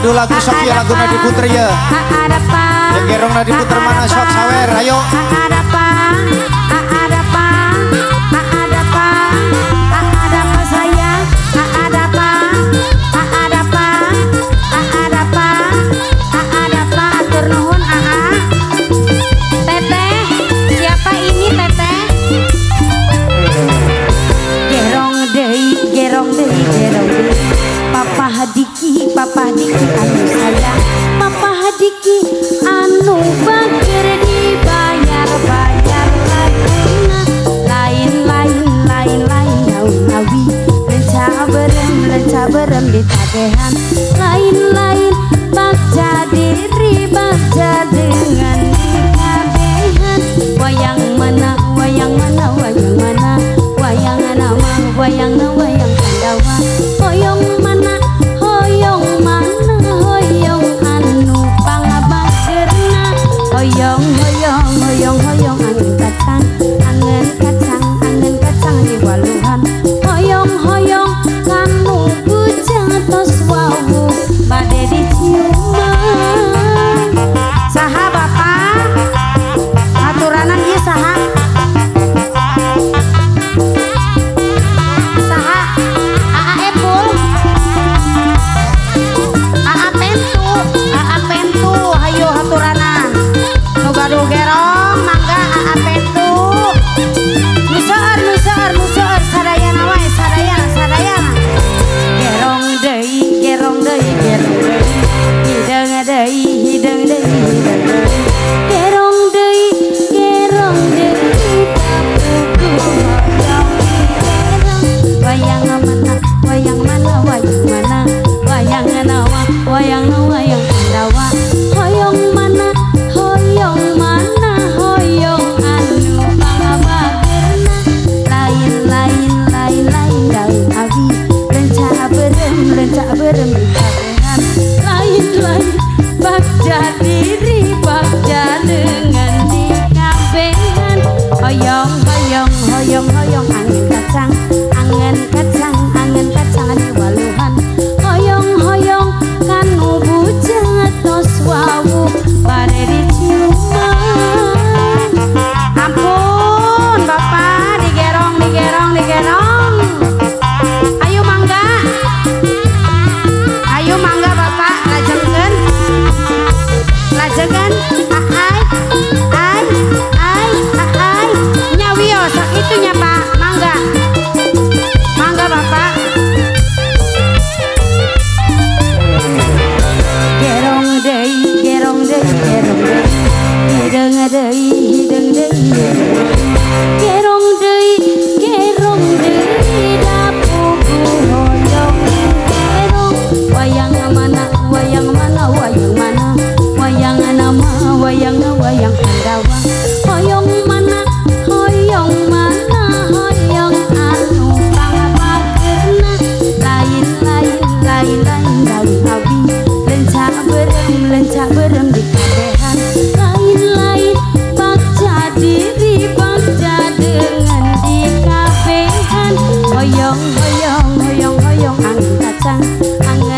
Aduh lagu sok ya lagu Nadi Puter ya. Yang gerong Nadi Puter mana sok sawer ayo. Papa Diki anu sayang, Papa Diki anu bagir dibayar laguna. Lain daun awi lenca berem ditabehan. Lain bagja diri bagja dengan dikabehan. Wayang mana wayang Pandawa. Hoyong mana hoyong anu pangabagerna. Hoyong angen kacang di waluhan. Hoyong kanu bujang tos wawu bade diciuman. Saha bapak aturanan ieu saha? Gaduh gerong mangga pentu nusaar sadayana wae sadayana gerong deui hideng deui gerong deui wayang mana wayang Pandawa. Hoyong mana hoyong anu pangabagerna. Lain daun awi lenca berem dikabehan. Lain bagja diri bagja dengan dikabehan. Hoyong angen kacang di waluhan. Hoyong kanu bujang tos wawu bade diciuman. Ampun bapak digerong ayo mangga bapak lajengkeun. hoyong hoyong hoyong hoyong angin kacang angin